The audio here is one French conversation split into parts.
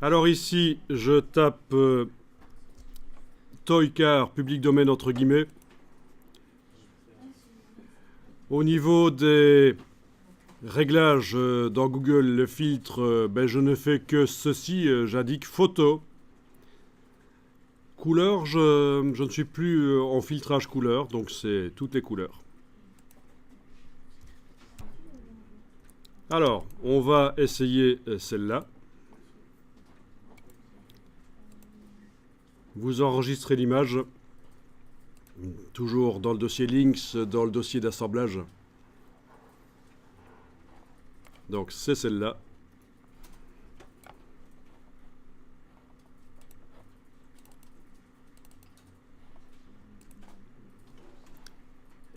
Alors ici, je tape Toy Car, public domaine entre guillemets. Au niveau des réglages dans Google, le filtre, je ne fais que ceci, j'indique photo. Couleur, je ne suis plus en filtrage couleur, donc c'est toutes les couleurs. Alors, on va essayer celle-là. Vous enregistrez l'image, toujours dans le dossier Links, dans le dossier d'assemblage. Donc c'est celle-là.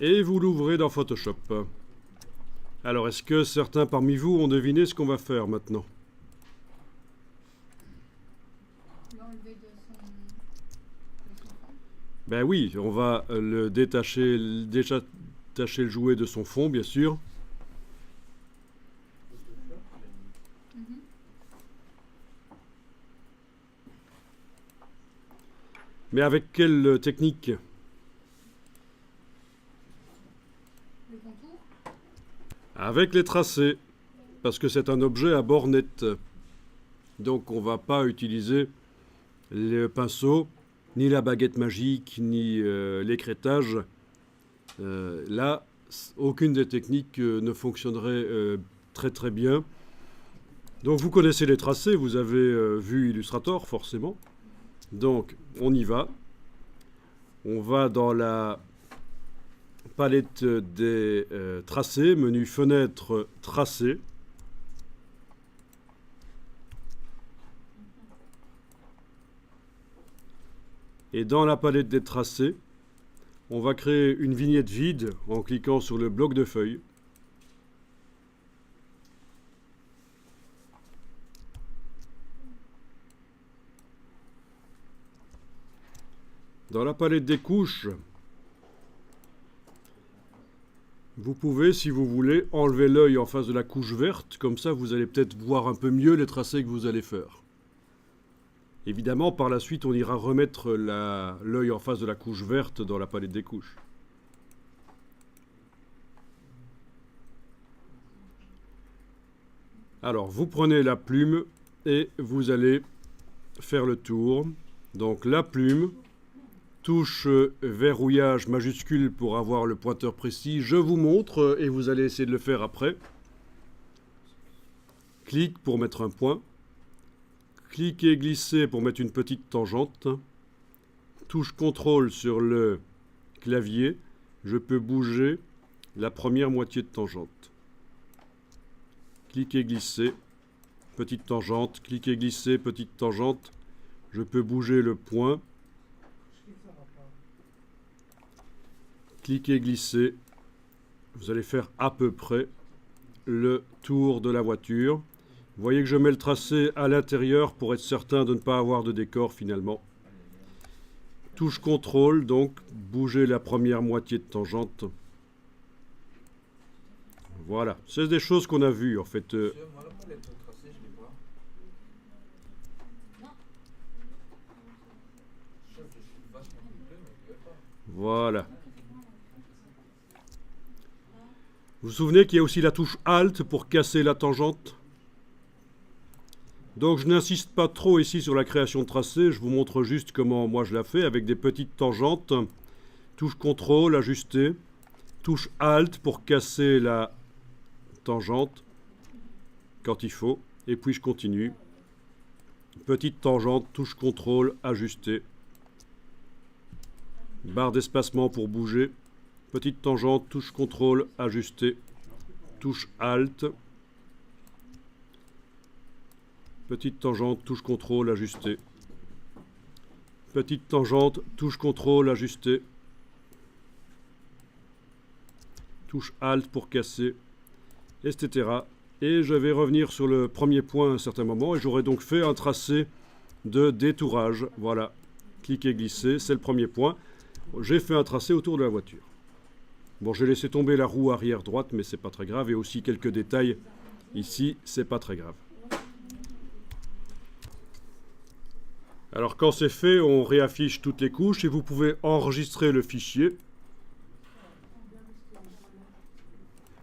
Et vous l'ouvrez dans Photoshop. Alors, est-ce que certains parmi vous ont deviné ce qu'on va faire maintenant? Ben oui, on va le détacher le jouet de son fond, bien sûr. Mais avec quelle technique? Le contour. Avec les tracés, parce que c'est un objet à bord net. Donc on ne va pas utiliser le pinceau, ni la baguette magique, ni l'écrêtage. Là, aucune des techniques ne fonctionnerait très très bien. Donc vous connaissez les tracés, vous avez vu Illustrator forcément. Donc on y va. On va dans la palette des tracés, menu fenêtre tracés. Et dans la palette des tracés, on va créer une vignette vide en cliquant sur le bloc de feuilles. Dans la palette des couches, vous pouvez, si vous voulez, enlever l'œil en face de la couche verte. Comme ça, vous allez peut-être voir un peu mieux les tracés que vous allez faire. Évidemment, par la suite, on ira remettre l'œil en face de la couche verte dans la palette des couches. Alors, vous prenez la plume et vous allez faire le tour. Donc, la plume, touche verrouillage majuscule pour avoir le pointeur précis. Je vous montre et vous allez essayer de le faire après. Clic pour mettre un point. Clic et glisser pour mettre une petite tangente. Touche CTRL sur le clavier. Je peux bouger la première moitié de tangente. Clic et glisser. Petite tangente. Clic et glisser. Petite tangente. Je peux bouger le point. Clic et glisser. Vous allez faire à peu près le tour de la voiture. Vous voyez que je mets le tracé à l'intérieur pour être certain de ne pas avoir de décor finalement. Touche CTRL, donc bouger la première moitié de tangente. Voilà, c'est des choses qu'on a vues en fait. Voilà. Vous vous souvenez qu'il y a aussi la touche Alt pour casser la tangente? Donc je n'insiste pas trop ici sur la création de tracé, je vous montre juste comment moi je la fais avec des petites tangentes. Touche CTRL, ajuster. Touche Alt pour casser la tangente quand il faut. Et puis je continue. Petite tangente, touche CTRL, ajuster. Barre d'espacement pour bouger. Petite tangente, touche CTRL, ajuster. Touche Alt. Petite tangente, touche CTRL, ajuster. Petite tangente, touche CTRL, ajuster. Touche Alt pour casser, etc. Et je vais revenir sur le premier point à un certain moment et j'aurai donc fait un tracé de détourage. Voilà, cliquez et glissez, c'est le premier point. J'ai fait un tracé autour de la voiture. Bon, j'ai laissé tomber la roue arrière droite, mais c'est pas très grave. Et aussi quelques détails ici, c'est pas très grave. Alors quand c'est fait, on réaffiche toutes les couches et vous pouvez enregistrer le fichier.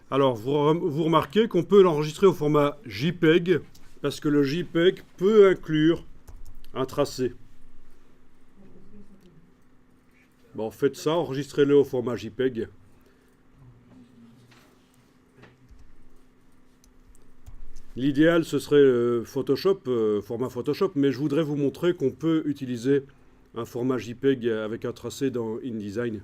Alors vous remarquez qu'on peut l'enregistrer au format JPEG parce que le JPEG peut inclure un tracé. Bon, faites ça, enregistrez-le au format JPEG. L'idéal, ce serait Photoshop, format Photoshop, mais je voudrais vous montrer qu'on peut utiliser un format JPEG avec un tracé dans InDesign.